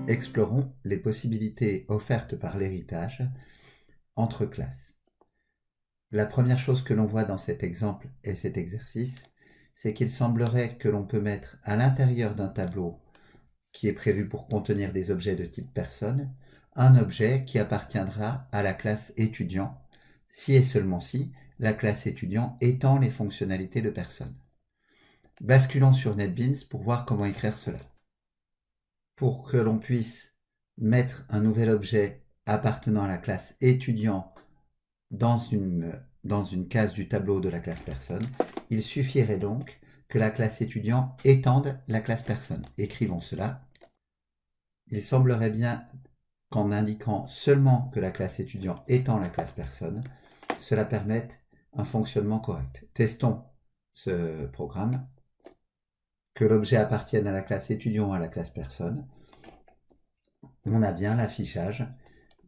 Explorons les possibilités offertes par l'héritage entre classes. La première chose que l'on voit dans cet exemple et cet exercice, c'est qu'il semblerait que l'on peut mettre à l'intérieur d'un tableau qui est prévu pour contenir des objets de type personne, un objet qui appartiendra à la classe étudiant, si et seulement si la classe étudiant étend les fonctionnalités de personne. Basculons sur NetBeans pour voir comment écrire cela. Pour que l'on puisse mettre un nouvel objet appartenant à la classe étudiant dans une case du tableau de la classe personne, il suffirait donc que la classe étudiant étende la classe personne. Écrivons cela. Il semblerait bien qu'en indiquant seulement que la classe étudiant étend la classe personne, cela permette un fonctionnement correct. Testons ce programme. Que l'objet appartienne à la classe étudiant ou à la classe personne. On a bien l'affichage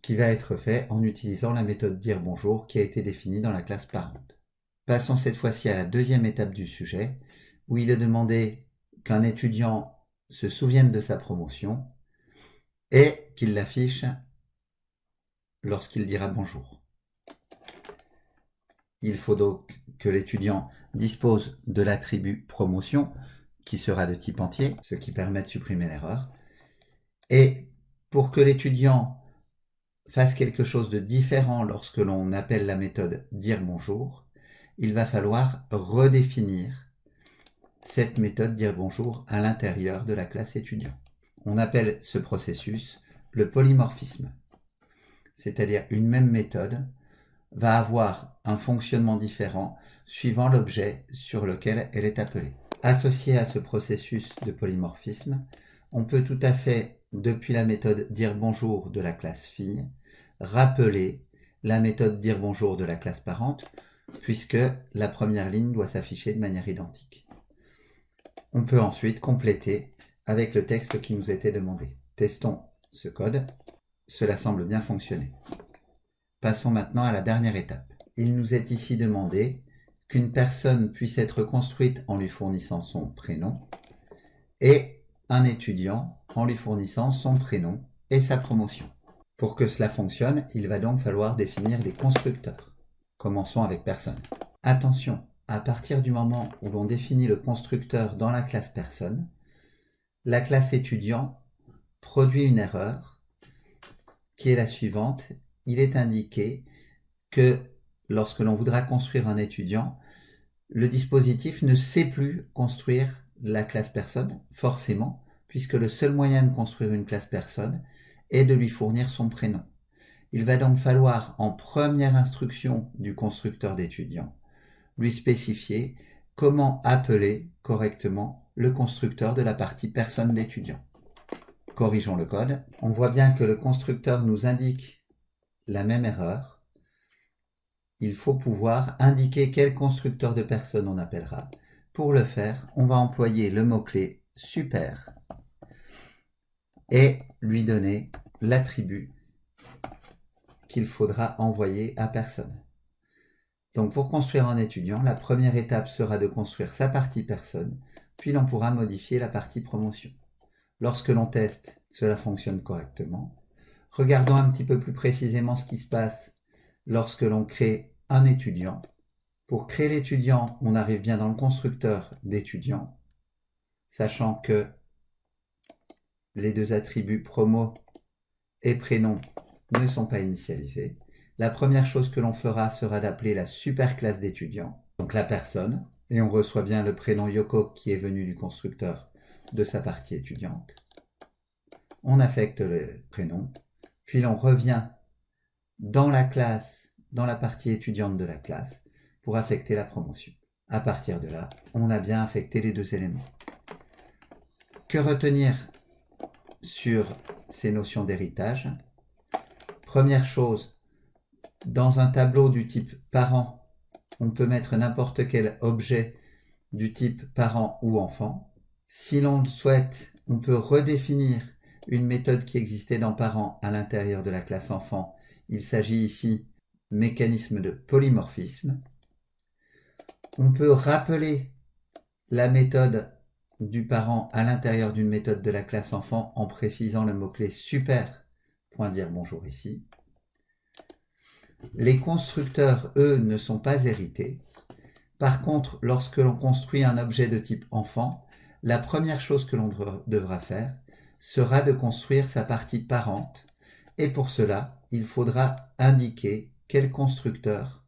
qui va être fait en utilisant la méthode dire bonjour qui a été définie dans la classe parente. Passons cette fois-ci à la deuxième étape du sujet, où il est demandé qu'un étudiant se souvienne de sa promotion et qu'il l'affiche lorsqu'il dira bonjour. Il faut donc que l'étudiant dispose de l'attribut promotion, qui sera de type entier, ce qui permet de supprimer l'erreur. Et pour que l'étudiant fasse quelque chose de différent lorsque l'on appelle la méthode dire bonjour, il va falloir redéfinir cette méthode dire bonjour à l'intérieur de la classe étudiant. On appelle ce processus le polymorphisme. C'est-à-dire une même méthode va avoir un fonctionnement différent suivant l'objet sur lequel elle est appelée. Associé à ce processus de polymorphisme, on peut tout à fait, depuis la méthode dire bonjour de la classe fille, rappeler la méthode dire bonjour de la classe parente, puisque la première ligne doit s'afficher de manière identique. On peut ensuite compléter avec le texte qui nous était demandé. Testons ce code. Cela semble bien fonctionner. Passons maintenant à la dernière étape. Il nous est ici demandé qu'une personne puisse être construite en lui fournissant son prénom et un étudiant en lui fournissant son prénom et sa promotion. Pour que cela fonctionne, il va donc falloir définir des constructeurs. Commençons avec personne. Attention, à partir du moment où l'on définit le constructeur dans la classe personne, la classe étudiant produit une erreur qui est la suivante. Il est indiqué que lorsque l'on voudra construire un étudiant, le dispositif ne sait plus construire la classe personne, forcément, puisque le seul moyen de construire une classe personne est de lui fournir son prénom. Il va donc falloir, en première instruction du constructeur d'étudiant, lui spécifier comment appeler correctement le constructeur de la partie personne d'étudiant. Corrigeons le code. On voit bien que le constructeur nous indique la même erreur. Il faut pouvoir indiquer quel constructeur de personne on appellera. Pour le faire, on va employer le mot-clé super et lui donner l'attribut qu'il faudra envoyer à personne. Donc pour construire un étudiant, la première étape sera de construire sa partie personne, puis l'on pourra modifier la partie promotion. Lorsque l'on teste, cela fonctionne correctement. Regardons un petit peu plus précisément ce qui se passe lorsque l'on crée un étudiant. Pour créer l'étudiant, on arrive bien dans le constructeur d'étudiant, sachant que les deux attributs promo et prénom ne sont pas initialisés. La première chose que l'on fera sera d'appeler la superclasse d'étudiant, donc la personne, et on reçoit bien le prénom Yoko qui est venu du constructeur de sa partie étudiante. On affecte le prénom, puis l'on revient dans la classe, dans la partie étudiante de la classe, pour affecter la promotion. À partir de là, on a bien affecté les deux éléments. Que retenir sur ces notions d'héritage? Première chose, dans un tableau du type parent, on peut mettre n'importe quel objet du type parent ou enfant. Si l'on le souhaite, on peut redéfinir une méthode qui existait dans parent à l'intérieur de la classe enfant. Il s'agit ici mécanisme de polymorphisme. On peut rappeler la méthode du parent à l'intérieur d'une méthode de la classe enfant en précisant le mot-clé super, point dire bonjour ici. Les constructeurs, eux, ne sont pas hérités. Par contre, lorsque l'on construit un objet de type enfant, la première chose que l'on devra faire sera de construire sa partie parente, et pour cela, il faudra indiquer quel constructeur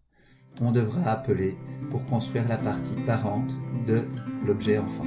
on devra appeler pour construire la partie parente de l'objet enfant.